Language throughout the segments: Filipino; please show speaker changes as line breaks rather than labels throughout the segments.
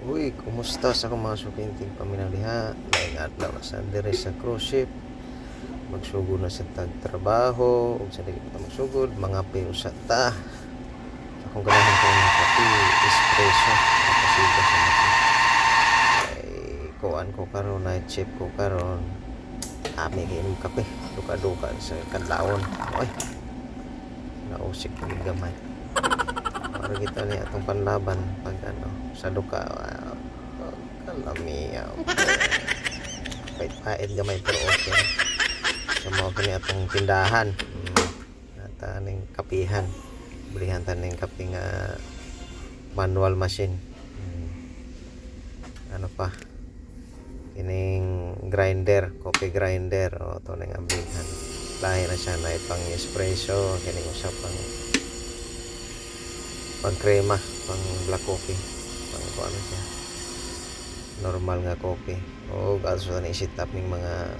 Uy, kumusta sa akong mga sukinting paminaw diha? Laing adlaw na sa dire sa cruise ship. Magsugod na sa tagtrabaho ug sa dili pa magsugod, mga payo sa ta. Sa akong ganahan ko ng kape, espresso, kapasiga sa mati. Ay, kuan ko karon, night shift ko karon. Ami kainom kape, duka-duka sa kadlawon. Oy, nausik ko gamay. Para kita ni atong panlaban pag sa duka kalami pait-pait gamay pero okay sa mga kani atong tindahan nata ning kapihan bilihan ta ning kape nga manual machine. Ano pa kining grinder, coffee grinder o to ning ablihan lahi na siya na pang espresso kining usap pang krema, pang black coffee, pang ano siya, normal nga coffee. O also na i-set up ng mga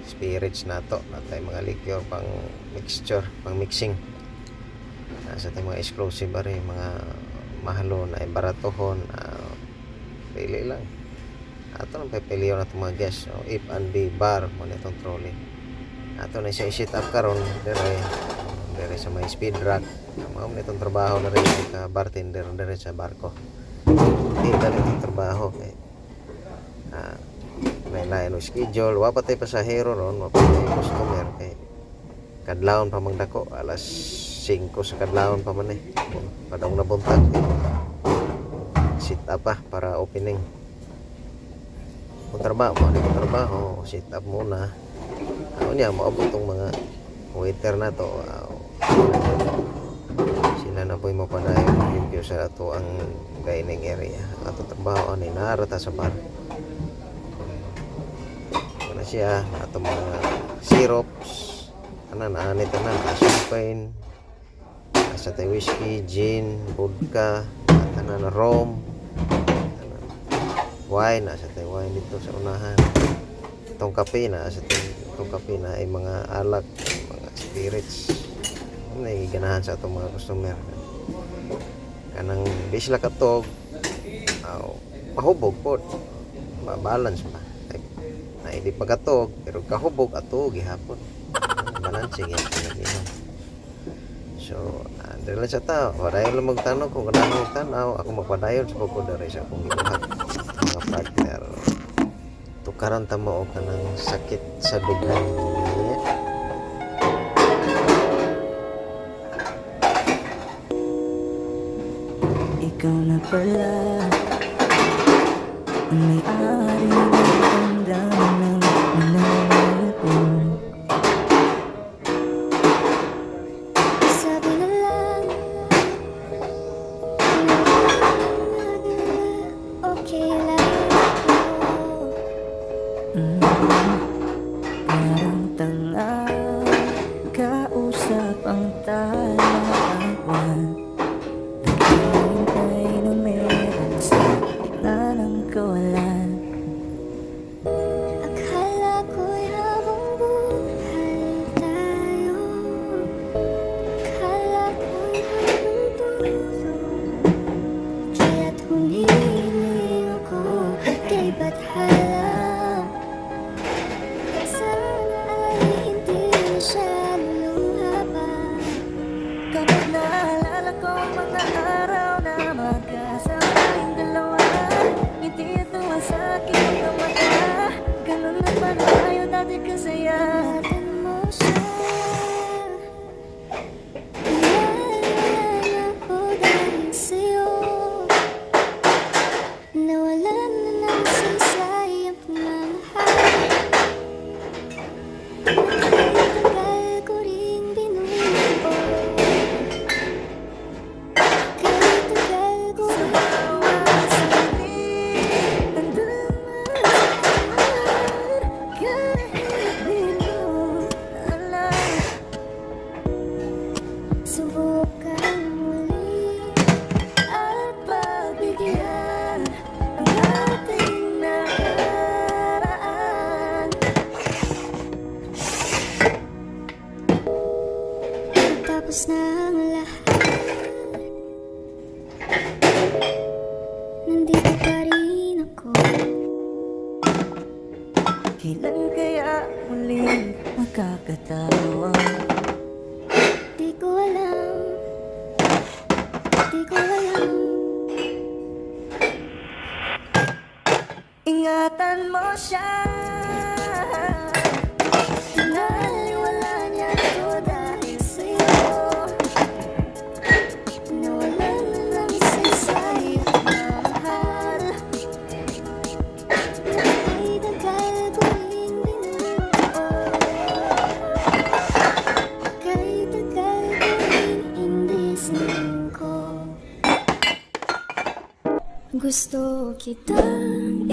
spirits nato, natay mga liquor pang mixture, pang mixing. Nasa tay mga exclusive ari, mga mahalo na baratohon, pili lang. Ato nang pipiliyon nato mga guests, so, if and be bar mo nitong trolley. Ato na siya i-set up karon dire sa may speed rack. Mao nitong trabaho na rin ka bartender dire sa barko. Hindi dali itong trabaho kay may lain schedule, wa pa tay pasahero ron, wa pa tay customer kay kadlawon pa magdako alas 5 sa kadlawon pa man padong nabuntag sit up pa para opening. Kung trabaho, sit up muna. Ano niya maabot tong mga waiter na to. Sila na po mo padayon limpyo sa ato ang dining area. Ato trabaho ani narata sa bar. Ano siya ato mga syrups, ana nito na champagne, asa tay whiskey, gin, vodka, na rum, wine, asa tay wine dito sa unahan. Itong kape na asa tay itong kape na ay mga alak, mga spirits. Nagiganahan sa itong mga customer kanang di sila katog mahubog po mabalance pa na hindi pagkatog pero kahubog atog gihapon balance sige so dili lang sa tao padayon lang magtanong kung kanang magtanaw ako magpadayon sa pagkudari sa akong gibuhat mga partner tukaran ta mo og kanang sakit sa dugan.
Ikaw na pala ang may-ari ng damdamin ng minamahal ko.
Sabi na lang okay lang
Parang tanga kausap ang talawan. Naghihintay na meron sa gitna ng kawalan.
akala ko'y habang buhay tayo akala ko'y habang dulo kaya't humiling ako kay Bathala sana ay hindi na siya luluha pa.
Kapag naalala ko ang mga araw na magkasama tayong dalawa, ngiti ito ang sa aking mga mata. Ganun na pala tayo dati kasaya.
Ingatan mo siya. Naalala ko dahil sa'yo. nandito pa rin ako.
Kailan kaya muling magkakataon?
Di ko alam, di ko alam.
Ingatan mo siya. Naliwala niya ako dahil sa'yo.
Nawalan na ng saysay at mahal. Ay tagal ko rin binubuo. Kay tagal ko rin hindi sinuko. Gusto kitang